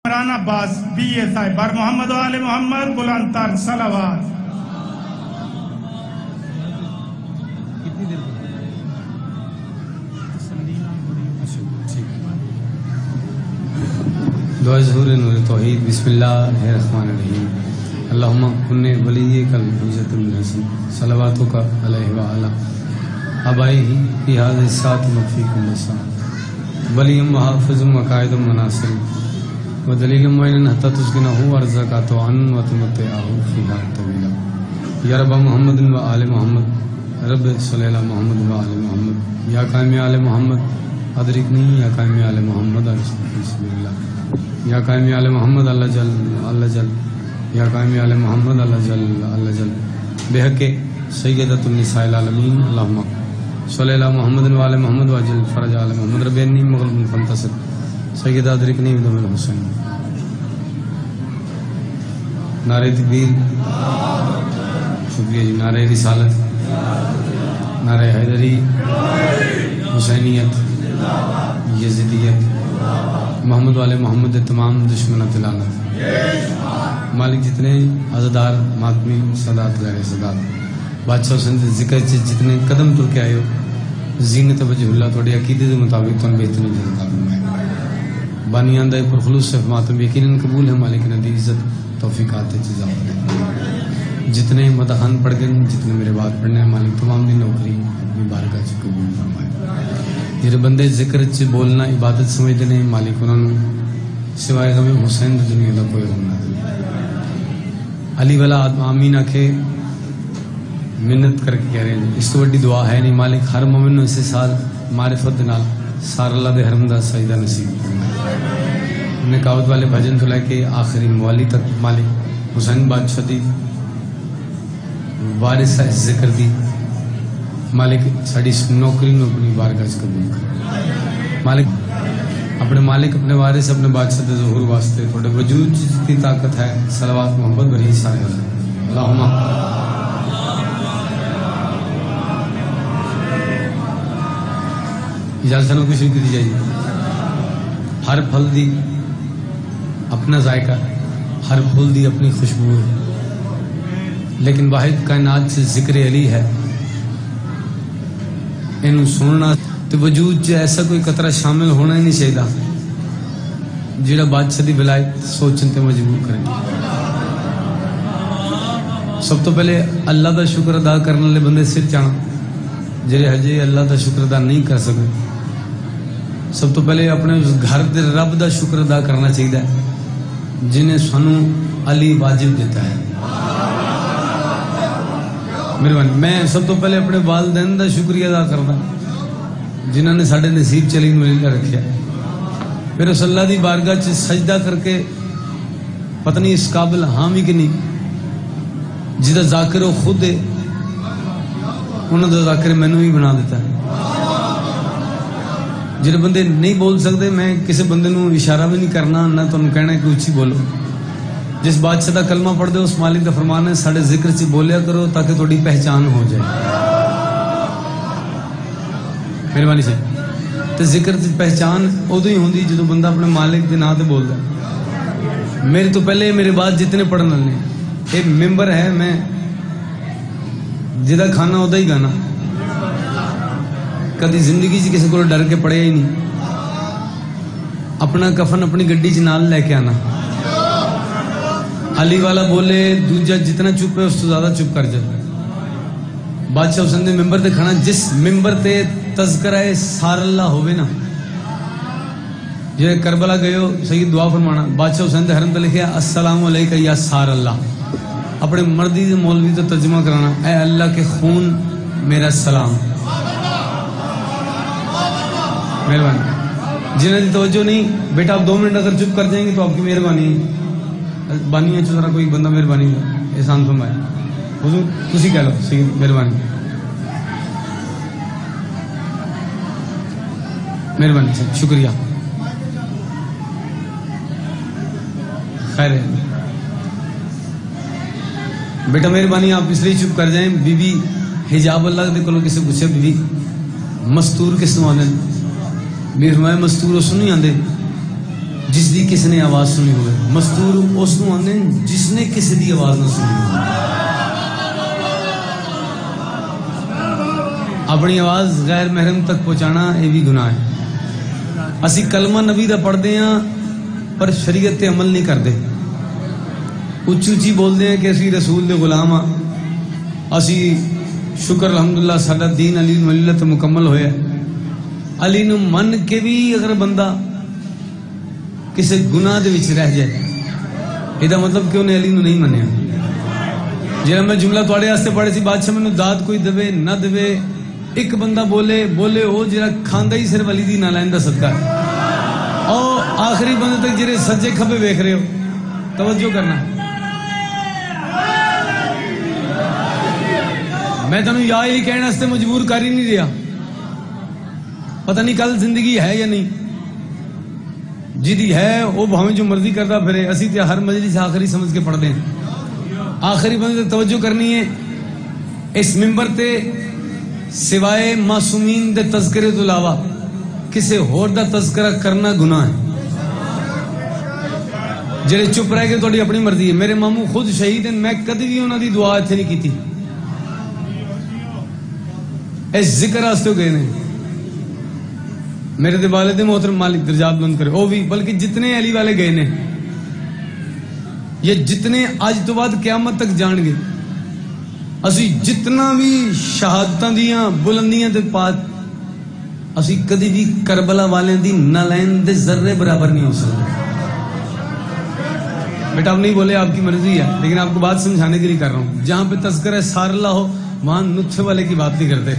رانا باز BSI بر محمد و آل محمد بلند تر صلوات. دعا ظہور نور توحید. بسم اللہ الرحمن الرحیم. اللہم کن ولیک الحجۃ الحسن صلواتک علیہ وعلی آبائہ فی ھذا الساعۃ وفی کل ساعۃ ولیم وحافظ وقائد مناصر ودلیل معین حتی تسکنہ ارزقہ طوعا وتمتعہ فیہا طویلا. یا رب محمد و آل محمد رب صلی اللہ محمد و آل محمد. یا قائم آل محمد ادرکنی. یا قائم آل محمد بسم اللہ. یا قائم آل محمد اللہ جل اللہ جل. یا قائم آل محمد اللہ جل اللہ جل. بحق سیدۃ النساء العالمین. اللہم صلی اللہ محمد و آل محمد واجل فرج آل محمد. رب انی مغلوب فانتصر سیدہ ادرکنی بدم الحسین. نعرہ تکبیر. شکریہ جی. نعرہ رسالت. نعرہ حیدری. حسینیت. یزیدیت. محمد والے محمد تمام دشمنات لعنت. مالک جتنے عزادار ماتمی صدات لہر صدات بادشاہ حسین ذکر جتنے قدم تر کے آئے ہو زینت وجہ اللہ توڑے عقیدے دے مطابق تن بہترین جزا فرمائے. بانیان دائی پر خلوص سے ماتم یقیناً قبول ہے. مالک ندی عزت توفیقات جزا فرمائے. جتنے مدحان پڑھ گئے جتنے میرے بات پڑھنے ہیں مالک تمام دی نوکری اپنی بارگاہ سے قبول فرمائے. جڑے بندے ذکر چ بولنا عبادت سمجھتے ہیں مالک انہوں نے سوائے غم حسین دنیا کا کوئی ہونا دے. علی والا آمین آکھے منت کر کے کہہ رہے ہیں. اس تو بڑی دعا ہے نہیں. مالک ہر مومن نو اسے سال معرفت نال سار اللہ دے حرم دا سجدہ نصیب فرمائے. نکاوت والے بھجن تو لے کے آخری موالی تک مالک حسین بادشاہ دی وارث ذکر دی مالک ساڑی نوکری نو اپنی بارگاہ سے قبول کر. مالک اپنے مالک اپنے وارث اپنے بادشاہ دے ظہور واسطے تھوڑے وجود کی طاقت ہے. صلوات محمد بری سارے اللہم اجازت کو شروع کی دی جائے. ہر پھل دی اپنا ذائقہ ہر پھول دی اپنی خوشبو لیکن واحد کائنات سے ذکر علی ہے. انہوں سننا تو وجود جو ایسا کوئی قطرہ شامل ہونا ہی نہیں چاہیے جڑا بادشاہ دی ولایت سوچن تے مجبور کریں. سب تو پہلے اللہ دا شکر ادا کرنے والے بندے سر چاہنا جڑے ہجے اللہ دا شکر ادا نہیں کر سکتے. سب تو پہلے اپنے اس گھر دے رب دا شکر ادا کرنا چاہیے جنہیں سانو علی واجب دیتا ہے. مہربانی. میں سب تو پہلے اپنے والدین دا شکریہ ادا کرنا جنہوں نے ساڑھے نصیب چلی ملی رکھیا. پھر اس اللہ دی بارگاہ چ سجدہ کر کے پتہ نہیں اس قابل حامی کہ نہیں جدہ ذاکر وہ خود ہے انہوں دا ذاکر میں نے ہی بنا دیتا ہے. جنہیں بندے نہیں بول سکتے میں کسی بندے نو اشارہ بھی نہیں کرنا نہ تو انہوں کہنا ہے کہ اچھی بولو. جس بادشاہ دا کلمہ پڑھ دے اس مالک دا فرمان ہے ساڑھے ذکر سے بولیا کرو تاکہ تھوڑی پہچان ہو جائے. مہربانی سے تو ذکر سے پہچان ادو ہی ہوندی جدو بندہ اپنے مالک دے نام تے بولدا. میرے تو پہلے میرے بعد جتنے پڑھن والے ایک ممبر ہے میں جدا کھانا ادا ہی گانا کدی زندگی سے کسی کو ڈر کے پڑھیا ہی نہیں. اپنا کفن اپنی گڈی چ نال لے کے آنا. علی والا بولے دوجا جتنا چپ ہے اس تو زیادہ چپ کر جائے. بادشاہ حسین دے ممبر تے کھانا جس ممبر تے تذکرہ سار اللہ ہوئے نا جے کربلا گئے ہو صحیح دعا فرمانا. بادشاہ حسین دے حرم تے لکھیا السلام علیکہ یا سار اللہ. اپنے مردی دے مولوی تو ترجمہ کرانا اے اللہ کے خون میرا سلام. مہربانی. جنہیں دی توجہ نہیں بیٹا آپ 2 منٹ اگر چپ کر جائیں گے تو آپ کی مہربانی بانیاں چو ذرا کوئی بندہ مہربانی احسان فرمائے. حضور تسی کہہ لو صحیح مہربانی مہربانی سے شکریہ خیر ہے. بیٹا مہربانی آپ اس لیے چپ کر جائیں. بی بی حجاب اللہ دے کولو کسی پوچھے بی بی مستور کس نو آنے بی فرمائے مستور اس نہیں آندے جس دی کس نے آواز سنی ہوئے. مستور اس کو آندے جس نے کسی دی آواز نہ سنی ہوئے. اپنی آواز غیر محرم تک پہنچانا یہ بھی گناہ ہے. اسی کلمہ نبی دا پڑھتے ہیں پر شریعت تے عمل نہیں کرتے. اچھی اچھی بولتے ہیں کہ اسی رسول دے غلام ہاں. اسی شکر الحمدللہ ساڈا دین علی ملت مکمل ہویا. علی نو من کے بھی اگر بندہ کسی گناہ دے وچ رہ جائے یہ مطلب کہ انہیں علی نو نہیں منیا. جہاں میں جملہ تھوڑے واسطے پڑھے سی بادشاہ مینوں داد کوئی دے نہ دے ایک بندہ بولے وہ جڑا کھاندا ہی صرف علی دی نالائن دا صدقہ ہے. اور آخری بندے تک جڑے سجے کھبے ویکھ رہے ہو توجہ کرنا. میں تمہیں یا ہی کہنے واسطے مجبور کر ہی نہیں رہا. پتہ نہیں کل زندگی ہے یا نہیں. جدی ہے وہ بھاویں جو مرضی کرتا پھرے. اسی تے ہر مجلس آخری سمجھ کے پڑھ دیں. آخری بندے تے توجہ کرنی ہے. اس ممبر تے سوائے معصومین دے تذکرے تو علاوہ کسی ہور دا تذکرہ کرنا گناہ ہے. جڑے چپ رہ کے تھوڑی اپنی مرضی ہے. میرے ماموں خود شہید ہیں. میں کدی بھی انہاں دی دعا ایتھے نہیں کیتی. اس ذکر واسطے گئے نے. میرے دے والد محترم مالک درجات بلند کرے وہ بھی. بلکہ جتنے علی والے گئے نے یہ جتنے آج تو بعد قیامت تک جان گے. اسی جتنا بھی شہادتاں دیاں بلندیاں دے پات اسی کدی بھی کربلا والے دی نالائن دے ذرے برابر نہیں ہو سکتے. بیٹا آپ نہیں بولے آپ کی مرضی ہے لیکن آپ کو بات سمجھانے کے لیے کر رہا ہوں. جہاں پہ تذکرہ سار اللہ ہو وہاں نطفے والے کی بات نہیں کرتے.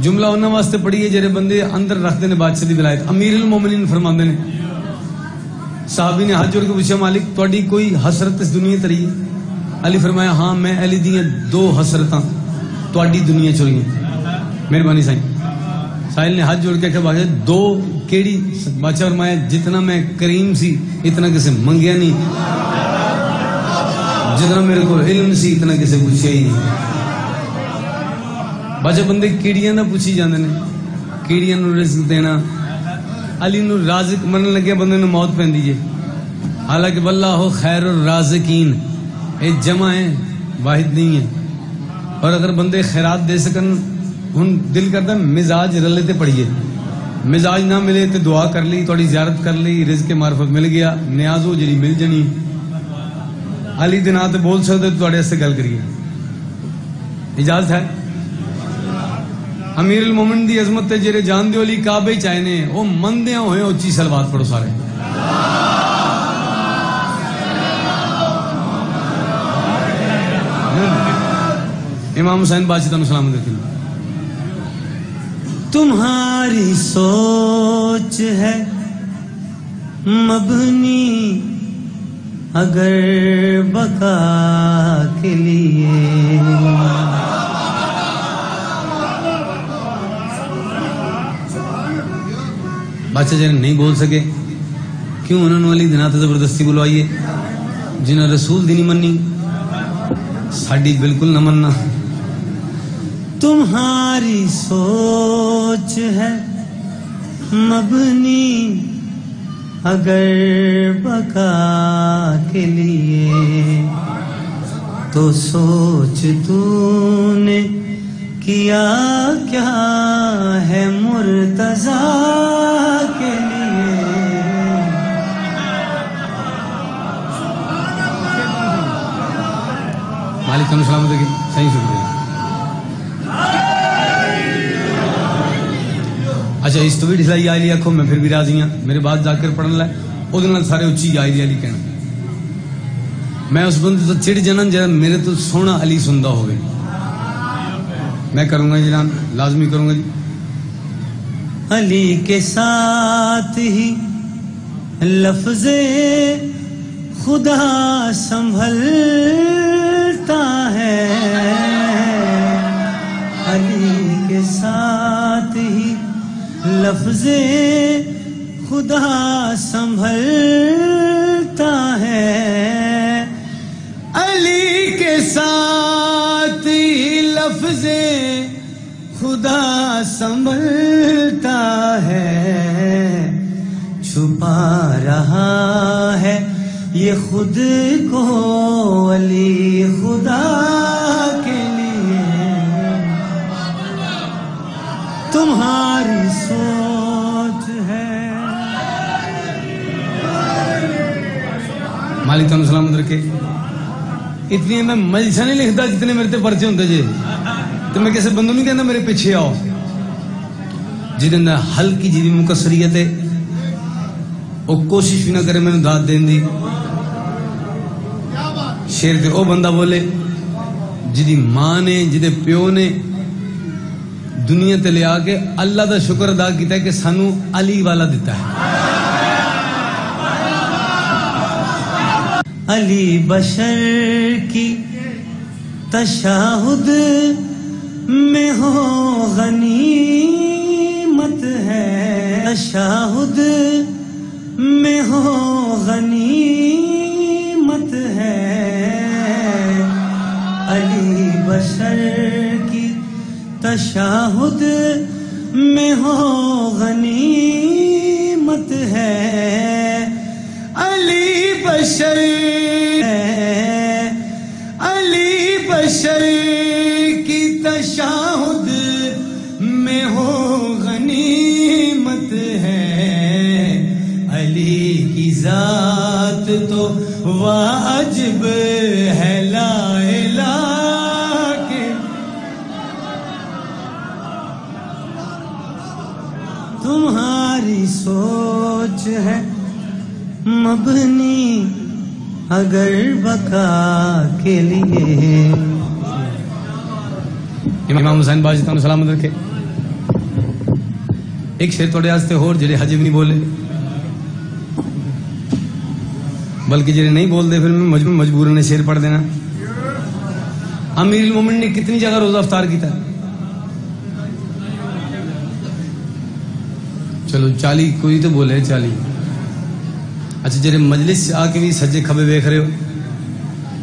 جملہ انہاں واسطے پڑھی ہے جڑے بندے اندر رکھتے نے بادشاہ دی ولایت. امیر المومنین فرماندے نے صحابی نے ہاتھ جوڑ کے پوچھا مالک تہاڈی کوئی حسرت اس دنیا تری ہے؟ علی فرمایا ہاں میں علی دیاں دو حسرتاں تہاڈی دنیا چ ہوئی ہیں. مہربانی سائیں. سائل نے ہاتھ جوڑ کے کہا بادشاہ دو کیڑی؟ بادشاہ فرمایا جتنا میں کریم سی اتنا کسے منگیا نہیں, جتنا میرے کو علم سی اتنا کسے پوچھیا ہی نہیں. بادشاہ بندے کیڑیاں نہ پوچھی جاندے نے. کیڑیاں نو رزق دینا. علی نو رازق منن لگیا بندے نو موت پیندی جے. حالانکہ واللہ خیر الرازقین اے جمع ہے واحد نہیں ہے. اور اگر بندے خیرات دے سکن ہن دل کرتا مزاج رلے تے پڑھیے. مزاج نہ ملے تے دعا کر لی تھوڑی زیارت کر لی رزق معرفت مل گیا نیاز ہو جڑی مل جانی. علی دے نام تے بول سکتے تواڈے واسطے گل کریے اجازت ہے. امیر المومن دی عظمت تے جڑے جان دیو علی کعبے چائے نے وہ مندیاں ہوئے اچھی صلوات پڑھو سارے. امام حسین بادشاہ تمہیں سلام دیتی ہوں. تمہاری سوچ ہے مبنی اگر بقا کے لیے. بادشاہ جی نہیں بول سکے کیوں انہوں نے علی دنات زبردستی بلوائیے. جنہوں رسول دی نہیں منی ساڈی بالکل نہ مننا. تمہاری سوچ ہے مبنی اگر بقا کے لیے تو سوچ تو نے کیا کیا ہے مرتضی کے لیے. مالک تم سلامت کی صحیح شکریہ. اچھا اس تو بھی ڈھلائی آئی لی آکھو میں پھر بھی راضی ہوں. میرے بعد جا کر پڑھن لائے وہ سارے اچھی آئی لی علی کہنا. میں اس بندے تو چڑ جانا جہاں میرے تو سونا علی سندا ہوگی. میں کروں گا جنان لازمی کروں گا جی. علی کے ساتھ ہی لفظ خدا سنبھلتا ہے. علی کے ساتھ ہی لفظ خدا سنبھلتا ہے. علی کے ساتھ ہی لفظ خدا سنبھلتا ہے. چھپا رہا ہے یہ خود کو ولی خدا کے لیے، تمہاری سوچ ہے۔ مالک تمہیں سلامت رکھے۔ اتنی میں مجلسہ نہیں لکھتا جتنے میرے تے پرچے ہوندے جے، تو میں کسی بندوں نہیں کہنا میرے پیچھے آؤ، جہاں اندر ہلکی جی مقصریت ہے وہ کوشش بھی نہ کرے میں داد دین دی۔ شیر تے او بندہ بولے جدی ماں نے جدے پیو نے دنیا تے لے آ کے اللہ دا شکر ادا کیتا ہے کہ سانو علی والا دیتا ہے۔ علی بشر کی تشہد میں ہو غنیمت ہے، تشہد میں ہو غنیمت ہے، علی بشر کی تشہد میں ہو غنیمت ہے، علی بشر علی بشر کی تشہد میں ہو غنیمت ہے، علی کی ذات تو واجب ہے لا الہ کے، تمہاری سوچ ہے مبنی اگر بقا کے لیے۔ امام حسین باجی تمہیں سلامت رکھے۔ ایک شیر توڑے آستے ہور جڑے حجب نہیں بولے، بلکہ جڑے نہیں بول دے پھر میں مجبور نے شیر پڑھ دینا۔ امیر المومنین نے کتنی جگہ روزہ افطار کیتا ہے؟ چلو 40 کوئی تو بولے 40۔ اچھا جڑے مجلس سے آ کے بھی سجے کھبے ویکھ رہے ہو،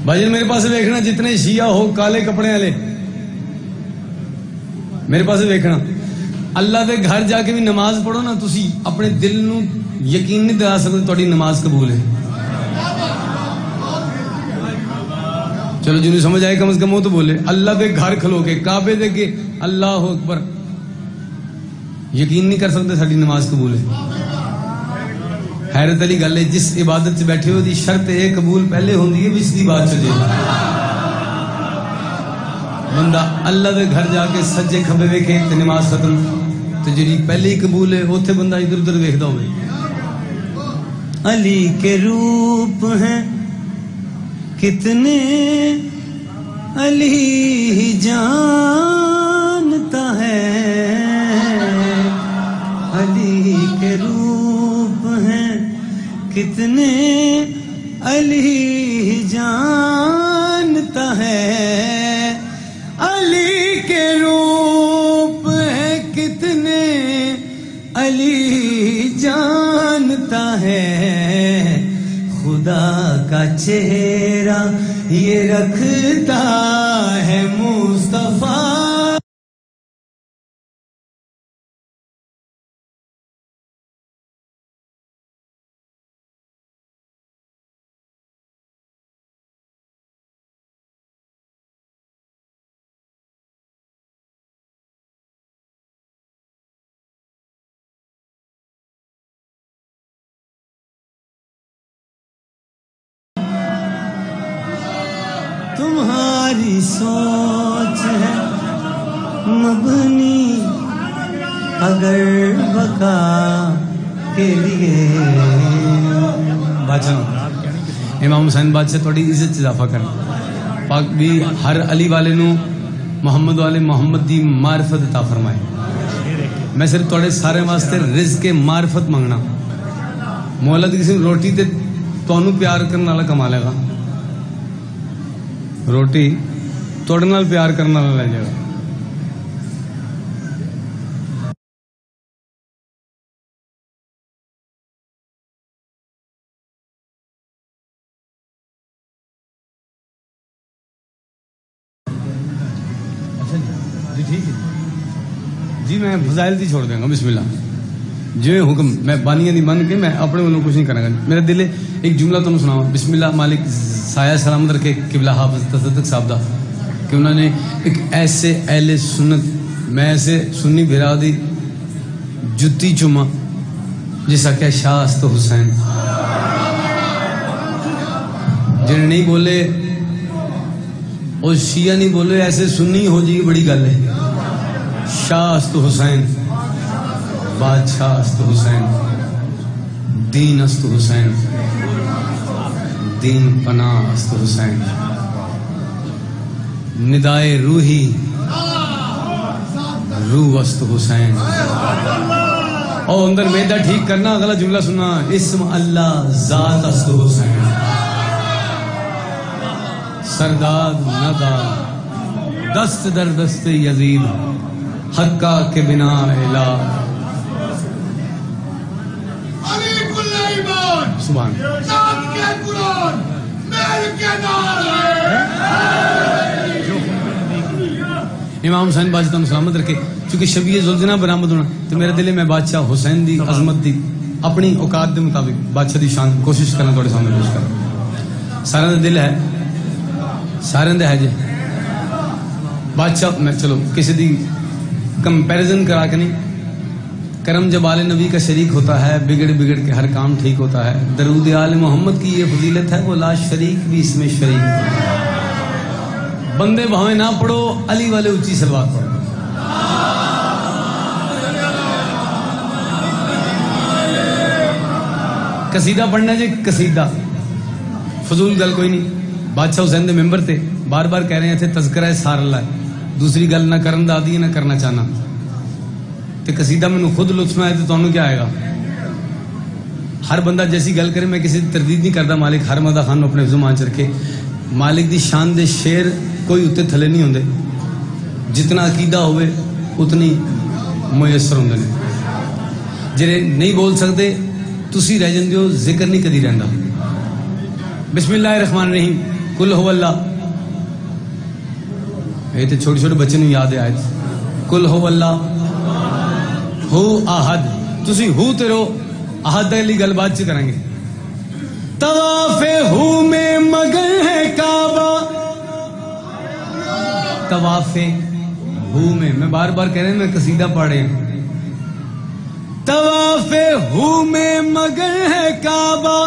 بھائی میرے پاس ویکھنا، جتنے شیعہ ہو کالے کپڑے والے میرے پاس ویکھنا، اللہ دے گھر جا کے بھی نماز پڑھو نا، تسی اپنے دل نو یقین نہیں دلا سکتے تہاڈی نماز قبول ہے۔ چلو جنوں سمجھ آئے کم از کم وہ تو بولے، اللہ دے گھر کھلو کے کعبے دے کے اللہ اکبر یقین نہیں کر سکتے ساری نماز قبول ہے۔ حیرت علی گل ہے، جس عبادت سے بیٹھے ہو دی شرط ہے قبول پہلے ہوندی ہے اس دی بات چلے، بندہ اللہ دے گھر جا کے سجے کھبے ویکھے تے نماز ختم، تے جڑی پہلے ہی قبول ہے اوتھے بندہ ادھر ادھر ویکھدا ہوے۔ علی کے روپ ہیں کتنے علی ہی جانتا ہے، علی کے روپ ہیں کتنے علی ہی جانتا ہے، علی کے روپ ہیں کتنے علی جانتا ہے، خدا کا چہرہ یہ رکھتا ہے مصطفیٰ، تمہاری سوچ ہے مبنی اگر بقا کے لیے۔ بادشاہ امام حسین بادشاہ تھوڑی عزت اضافہ کر پاک بھی ہر علی والے نو محمد والے محمد دی معرفت عطا فرمائے۔ میں صرف تھوڑے سارے واسطے رزق معرفت منگنا، مولا دی کسی روٹی تے تانوں پیار کرنے والا کما لے گا، روٹی توڑنے نال پیار کرنے والا لے جائے گا۔ اچھا جی ٹھیک ہے جی، میں فضائل دی چھوڑ دیں گا، بسم اللہ۔ جو حکم میں بانیاں دی من کے میں اپنے والوں کچھ نہیں کرنا گا. میرا دل ہے ایک جملہ تمہیں سناؤ. بسم اللہ مالک سایہ سلامت رکھے قبلہ حافظ تصدق صاحب دا کہ انہوں نے ایک ایسے اہل سنت میں ایسے سنی بھرا دی جتی چما جیسا کہ شاہ است حسین جنہیں نہیں بولے اور شیعہ نہیں بولے ایسے سنی ہو جی بڑی گل ہے. شاہ است حسین بادشاہ است حسین دین است حسین دین پناہ است حسین ندائے روحی روح است حسین. اور اندر میدہ ٹھیک کرنا اگلا جملہ سننا اسم اللہ ذات است حسین سرداد نداد دست در دست یزید حقہ کے بنا الہ سبحان امام حسین بادشاہ سلامت رکھے. چونکہ شبیہ ذوالجناح برآمد ہونا تو میرے دل میں بادشاہ حسین دی عظمت دی اپنی اوقات دے مطابق بادشاہ دی شان کوشش کرنا تھوڑے سامنے پیش کرنا. سارے دا دل ہے سارے دا ہے جی بادشاہ میں چلو کسی دی کمپیریزن کرا کے نہیں. کرم جب آل نبی کا شریک ہوتا ہے بگڑ بگڑ کے ہر کام ٹھیک ہوتا ہے. درود آل محمد کی یہ فضیلت ہے وہ لا شریک بھی اس میں شریک. بندے بھاویں نہ پڑھو علی والے اونچی سلوات پڑھو. قصیدہ پڑھنا جی قصیدہ فضول گل کوئی نہیں. بادشاہ حسین دے ممبر تھے بار بار کہہ رہے تھے تذکرہ سار اللہ ہے دوسری گل نہ کرن دا دی نہ کرنا چاہنا. تے قصیدہ میں خود لطف آئے تو تمہیں کیا آئے گا. ہر بندہ جیسی گل کرے میں کسی تردید نہیں کرتا. مالک ہر مدہ خان اپنے زمان چ رکھے. مالک دی شان دے شیر کوئی اتنے تھلے نہیں ہوندے. جتنا عقیدہ ہوئے اتنی میسر ہوندے نے. جڑے نہیں بول سکتے تسی رہ جاندے ہو ذکر نہیں کدی رہندا. بسم اللہ الرحمن الرحیم قل هو اللہ. یہ تو چھوٹے چھوٹے بچے نوں یاد ہے آیت قل هو اللہ ہو احد. تسی ہو تے رو احد علی گل بات چ کریں گے. طواف ہو میں مگر ہے کعبہ. طواف ہو میں بار بار کہہ رہے ہیں میں قصیدہ پڑھے. طواف ہو میں مگر ہے کعبہ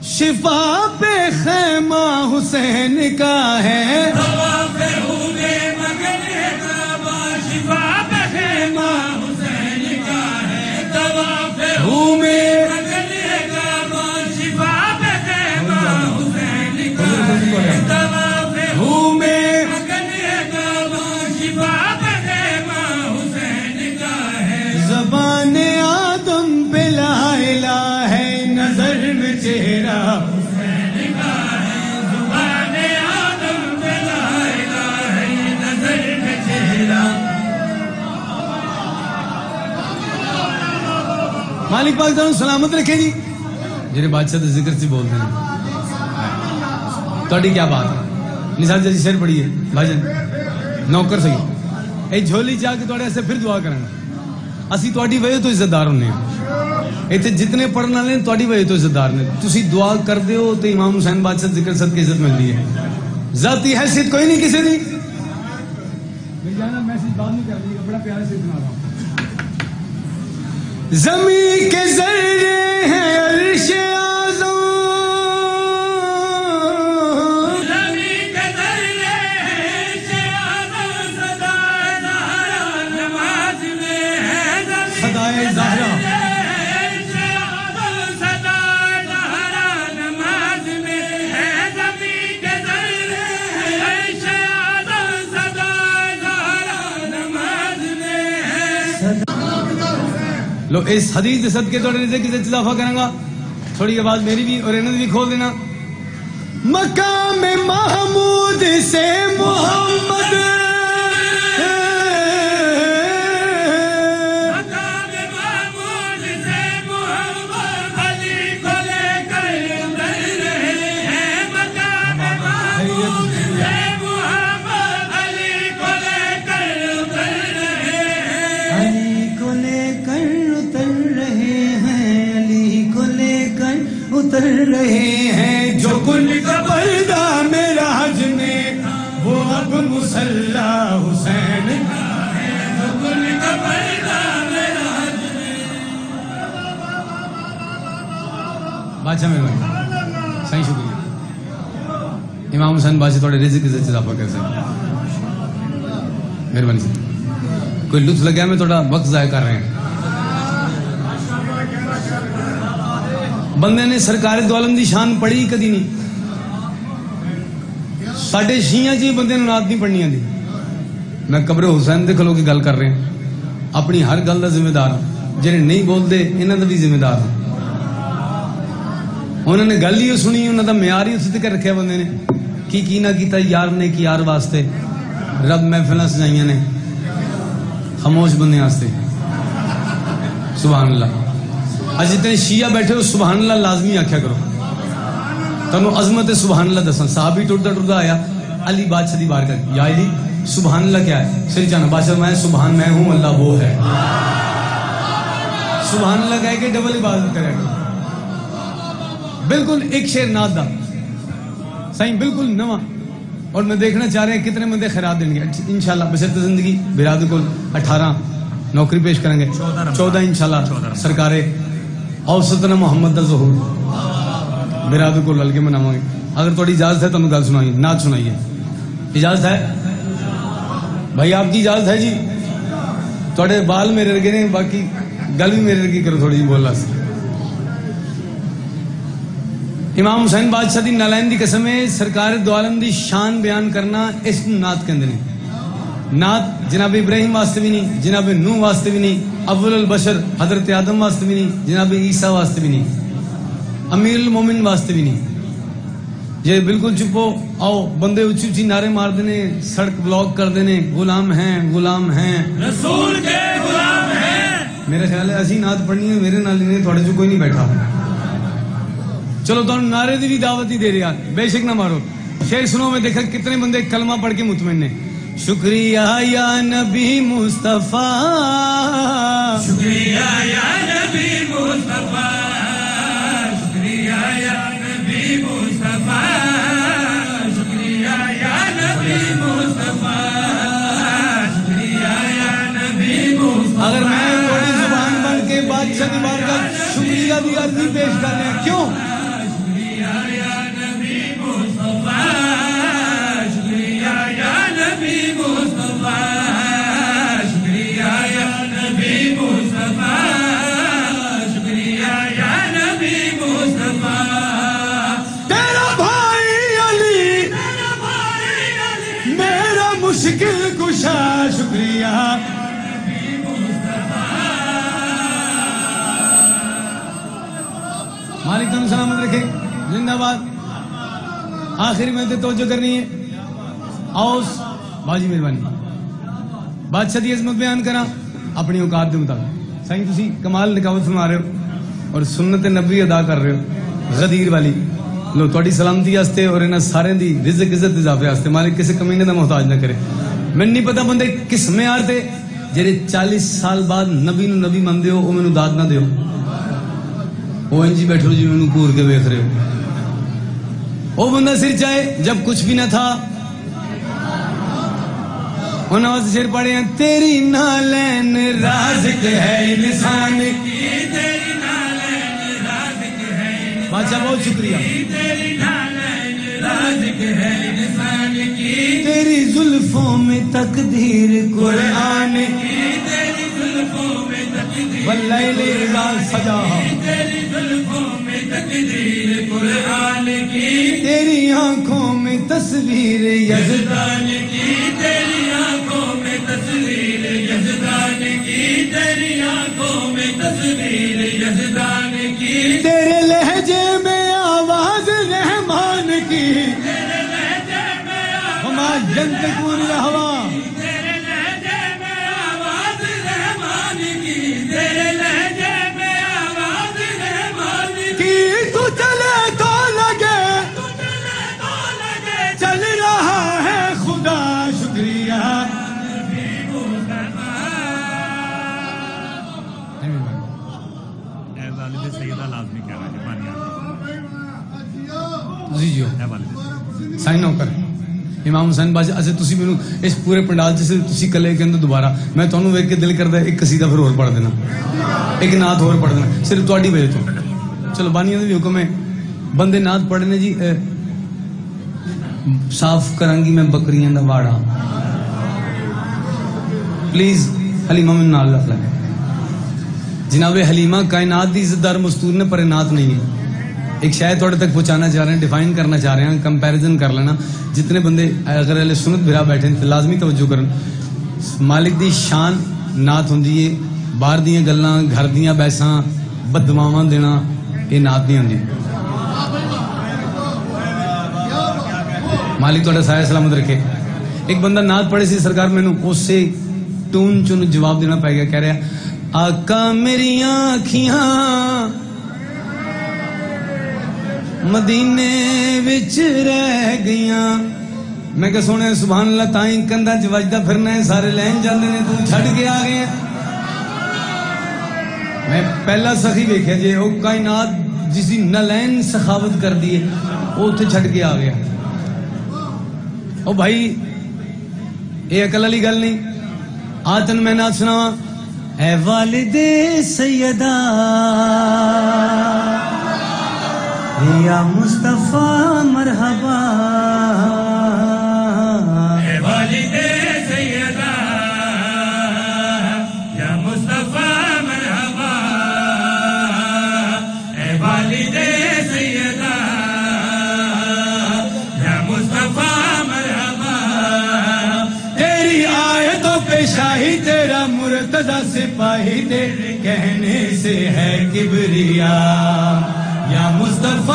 شفا پہ خیمہ حسین کا ہے. طواف ہو میں مگر ہے کعبہ شفا پہ خیمہ حسین کا ہے. طواف ہو میں مگر ہے کعبہ شفا پہ خیمہ حسین کا ہے. طواف ہو میں مگر ہے کعبہ شفا پہ خیمہ حسین کا ہے. زبان آدم پہ لا الہ ہے نظر میں چہرہ حسین کا ہے. زبان آدم پہ لا الہ ہے نظر میں چہرہ. مالک پاک تعالیٰ سلامت رکھے جی. جنہیں بادشاہ دے ذکر سے بولتے ہیں تھوڑی کیا بات ہے. نثار جی شعر پڑھی ہے بھائی جان نوکر سہی اے جھولی چاہ کے تھوڑے ایسے پھر دعا کرنا. اسی تھوڑی وجہ تو عزت دار ہونے ہیں. اتنے جتنے پڑھنے والے تھوڑی وجہ تو عزت دار نے. تسی دعا کر دے ہو تو امام حسین بادشاہ ذکر صد کی عزت ملتی ہے. ذاتی حیثیت کوئی نہیں کسی دی. میسج بعد میں کر دیے بڑا پیارا سے سنا رہا ہوں. زمین کے ذرے ہیں عرش اعظم. زمین کے ذرے ہیں عرش اعظم. صدائے زہرا نماز میں ہے. صدائے زہرا لو اس حدیث کے صدقے تھوڑے رزق کی اضافہ کریں گا. تھوڑی آواز میری بھی اور انہوں نے بھی کھول دینا. مقام محمود سے محمد مقام محمود سے محمد علی کو لے کر اتر رہے ہیں. مقام محمود سے محمد علی کو لے کر اتر رہے ہیں. علی کو لے کر بادشاہ مہربانی صحیح شکریہ امام حسین بادشاہ تھوڑے رزق عزت اضافہ کر سکتے مہربانی سے کوئی لطف لگا میں تھوڑا وقت ضائع کر رہے ہیں بندے نے سرکار دو عالم دی شان پڑھی کدی نہیں ساڈے شیعہ جی بندے نے نعت نہیں پڑھنی آتی میں قبر حسین دے کھلو کے گل کر رہے ہیں اپنی ہر گل دا ذمہ دار جنہیں نہیں بولتے انہاں دا بھی ذمہ دار انہوں نے گل ہی سنی انہوں دا معیار ہی اتنے تک رکھا بندے نے کی نہ کیتا یار نے کی یار واسطے رب محفلاں سجائیاں نے خاموش بندے واسطے سبحان اللہ اج جتنے شیعہ بیٹھے ہو سبحان اللہ لازمی آکھیا کرو تانوں عظمت سبحان اللہ دساں صحابی ٹردا ٹردا آیا علی بادشاہ دی بارگاہ یا علی سبحان اللہ کیا ہے سر جانا بادشاہ میں سبحان میں ہوں اللہ وہ ہے سبحان اللہ کہہ کے ڈبل عبادت کرے بالکل ایک شعر نعت دا صحیح بالکل نواں اور میں دیکھنا چاہ رہے ہیں کتنے بندے خیرات دیں گے انشاءاللہ بشرط زندگی برادر کو 18 نوکری پیش کریں گے 14 انشاءاللہ سرکار اوسطنا محمد دا ظہور برادر کو لل کے مناواں گے اگر تھوڑی اجازت ہے تو گل سنائیے نعت سنائیے اجازت ہے بھائی آپ کی اجازت ہے جی تھوڑے بال میرے رگے نے باقی گل بھی میرے رگی کرو تھوڑی جی بولنا سی امام حسین بادشاہ دی نالائن دی قسم ہے سرکار دو عالم دی شان بیان کرنا اس نعت کہندے نے نعت جناب ابراہیم واسطے بھی نہیں جناب نوح واسطے بھی نہیں اول البشر حضرت آدم واسطے بھی نہیں جناب عیسیٰ واسطے بھی نہیں امیر المومن واسطے بھی نہیں یہ بالکل چپو آؤ بندے اچھی اچھی نعرے مار دینے سڑک بلاک کر دینے غلام ہیں رسول کے غلام ہیں میرا خیال ہے ایسی نعت پڑھنی ہے میرے نال نہیں تھوڑے جو کوئی نہیں بیٹھا چلو تو نعرے دی بھی دعوت ہی دے رہے ہیں بے شک نہ مارو شعر سنو میں دیکھا کتنے بندے کلمہ پڑھ کے مطمئن نے شکریہ یا نبی مصطفیٰ شکریہ یا نبی مصطفیٰ شکریہ یا نبی مصطفیٰ شکریہ یا نبی مصطفیٰ شکریہ یا نبی مصطفیٰ اگر میں تھوڑی زبان بن کے بادشاہ کی بارگاہ شکریہ دی عرضی پیش کر رہے ہیں کیوں مشکل کشا شکریہ مالک تم سلامت رکھے زندہ باد آخری میں توجہ کرنی ہے اوس باجی مہربانی بادشاہ دی عظمت بیان کرا اپنی اوقات دے مطابق صحیح تسی کمال نکاوت فرما رہے ہو اور سنت نبوی ادا کر رہے ہو غدیر والی لو تھوڑی سلامتی واسطے اور انہاں سارے دی رزق عزت اضافے واسطے مالک کسی کمینے دا محتاج نہ کرے میں نہیں پتا بندے کس معیار تے جڑے 40 سال بعد نبی نو نبی مندے ہو او مینوں داد نہ دیو او انجی بیٹھو جی مینوں کور کے ویکھ رہے ہو او بندہ سر چاہے جب کچھ بھی نہ تھا انہاں واسطے شعر پڑھے ہیں تیری نالین رازق ہے انسان کی تیری نالین رازق ہے بادشاہ بہت شکریہ تیری نالین رازق ہے انسان کی تیری زلفوں میں تقدیر قرآن کی تیری زلفوں میں تقدیر واللیل اذا سجاہا تیری زلفوں میں تقدیر قرآن کی تیری آنکھوں میں تصویر یزدان کی تیری آنکھوں میں تصویر یزدان کی تیری آنکھوں میں تصویر یزدان کی تیرے لہجے میں آواز رحمان کی تیرے لہجے میں آواز ينطقون الهوى تیرے لہجے میں آواز رحمان کی تیرے لہجے میں آواز رحمان کی تو چلے تو لگے چل رہا ہے خدا شکریہ سیدہ لازمی کیا ہے جی جی سائن نہ کر امام حسین بادشاہ اچھا تسی مینوں اس پورے پنڈال جس تسی کلے کے اندر دوبارہ میں تانوں ویکھ کے دل کردا ایک قصیدہ پھر اور پڑھ دینا ایک نعت اور پڑھ دینا صرف تہاڈی وجہ تو چلو بانیاں بھی حکم ہے بندے نعت پڑھنے جی صاف کرانگی میں بکریاں دا واڑا پلیز حلیمہ میں نال رکھ لیں جناب حلیمہ کائنات دی عزت دار مستور نے پر نعت نہیں ہے ایک شاید تھوڑے تک پہنچانا چاہ رہے ہیں ڈیفائن کرنا چاہ رہے ہیں کمپیریزن کر لینا جتنے بندے اگر اہل سنت بھرا بیٹھے ہیں لازمی توجہ کرن مالک دی شان نعت ہوندی ہے باہر دیاں گلاں گھر دیاں بحثاں بددعاواں دینا یہ نعت نہیں ہوندی مالک تھوڑا سایہ سلامت رکھے ایک بندہ نعت پڑھے سی سرکار میں اس سے ٹون چون جواب دینا پائے گا کہہ رہا آقا میری آنکھیاں مدینے وچ رہ گئیاں میں کہ سونے سبحان اللہ تائیں کندھا چ وجدا پھرنا ہے سارے لین جاندے نے تو چھڈ کے آ گئے میں پہلا سخی ویکھیا جے او کائنات جس دی نلین سخاوت کر دی ہے او اوتھے چھڈ کے آ گیا او بھائی اے عقل والی گل نہیں آتن میں نعت سناواں اے والد سیدہ یا مصطفیٰ مرحبا اے والد سیدہ یا مصطفیٰ مرحبا اے والد سیدہ یا مصطفیٰ مرحبا تیری آیتوں پہ شاہی تیرا مرتضی سپاہی تیرے کہنے سے ہے کبریا یا مصطفیٰ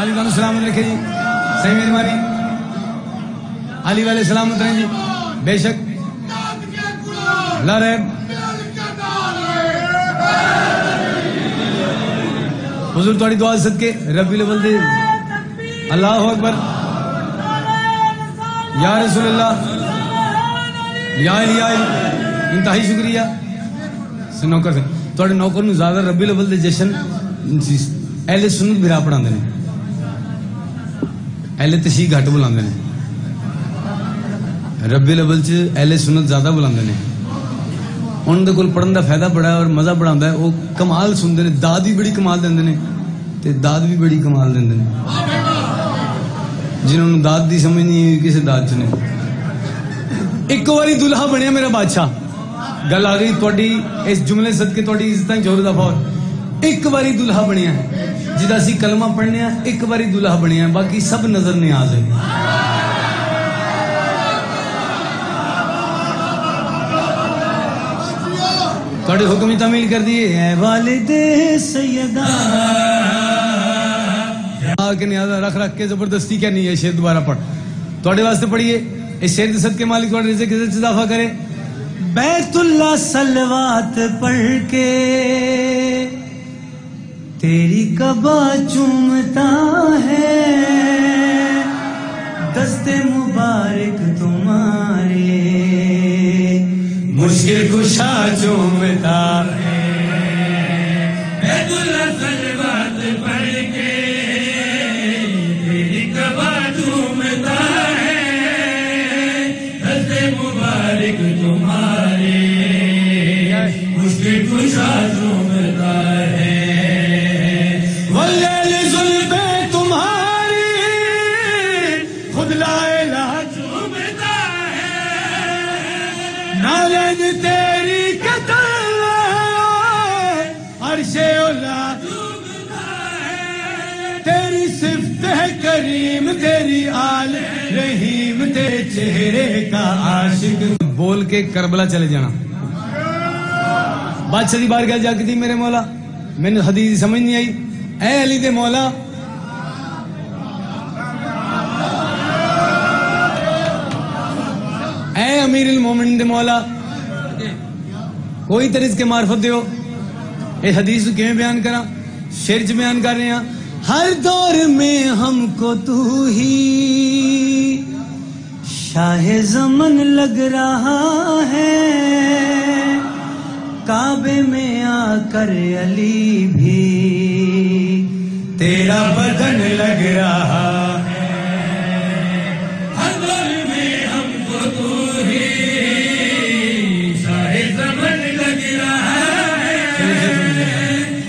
علی والے سلامت رکھے جی صحیح میری ماری علی والے سلامت رہیں جی بے شک اللہ رہے حضور تھوڑی دعا صدقے ربی الاول دے اللہ اکبر یا رسول اللہ یا انتہائی شکریہ نوکر سے تھوڑے نوکر نو زیادہ ربی الاول دے جشن اہل سنت بھرا پڑھاندے نے اہل تشیع گھٹ بلاندے نے ربی الاول چ اہل سنت زیادہ بلاندے نے ان دے کول پڑھن دا فائدہ بڑا ہے اور مزہ بڑا ہوندا ہے وہ کمال سندے نے داد بھی بڑی کمال دیندے نے تے داد بھی بڑی کمال دیندے نے جنہوں نے داد دی سمجھ نہیں کسی داد چ نہیں ایک واری دلہا بنیا میرا بادشاہ گل آ گئی تھوڑی اس جملے صدقے تھوڑی عزتاں چور دفعہ ایک واری دلہا بنیا ہے جدا سی کلمہ پڑھنے ہیں ایک واری دلہا بنیا ہے باقی سب نظر نیاز ہے تھوڑے حکمی تعمیل کر دیے اے والد سیدہ کے نیازہ رکھ رکھ کے زبردستی کیا نہیں ہے شیر دوبارہ پڑھ تھوڑے واسطے پڑھیے اس شیر صدقے کے مالک تھوڑے رزق عزت اضافہ کرے بیت اللہ صلوات پڑھ کے تیری کعبہ چومتا ہے دست مبارک تمہارے مشکل کشا چومتا ہے بیت اللہ صلوات پڑھ کے تیری کعبہ چومتا ہے دست مبارک تمہارے مشکل کشا چومتا ہے واللیل زلفیں تمہاری خود لا الہ چومتا ہے نالین تیری قتل عرش اولا تیری صفت ہے کریم تیری آل رحیم تیرے چہرے کا عاشق بول کے کربلا چلے جانا بادشاہ دی بارگاہ جا کے دی میرے مولا میں نے حدیث سمجھ نہیں آئی اے علی دے مولا اے امیر المومنین دے مولا کوئی طرز کے معرفت دیو اے حدیث کو کیوں بیان کرا شعر چ بیان کر رہے ہیں ہر دور میں ہم کو تو ہی شاہ زمن لگ رہا ہے کعبے میں آ کر علی بھی تیرا بدن لگ رہا ہے ہر دور میں ہم کو تو ہی شاہ زمن لگ رہا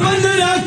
15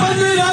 15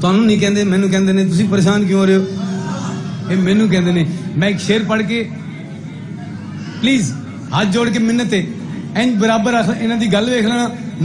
ਤੁਹਾਨੂੰ ਨਹੀਂ ਕਹਿੰਦੇ, ਮੈਨੂੰ ਕਹਿੰਦੇ ਨੇ ਤੁਸੀਂ ਪਰੇਸ਼ਾਨ ਕਿਉਂ ਹੋ ਰਹੇ ਹੋ, ਇਹ ਮੈਨੂੰ ਕਹਿੰਦੇ ਨੇ। ਮੈਂ ਇੱਕ ਸ਼ੇਰ ਪੜ੍ਹ ਕੇ ਪਲੀਜ਼ ਹੱਥ ਜੋੜ ਕੇ ਮਿੰਨਤ ਹੈ ਇੰਜ ਬਰਾਬਰ ਇਹਨਾਂ ਦੀ ਗੱਲ ਵੇਖ ਲੈਣਾ,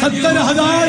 70,000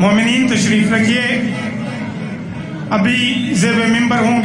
مومنین تشریف رکھیے. ابھی زیب ممبر ہوں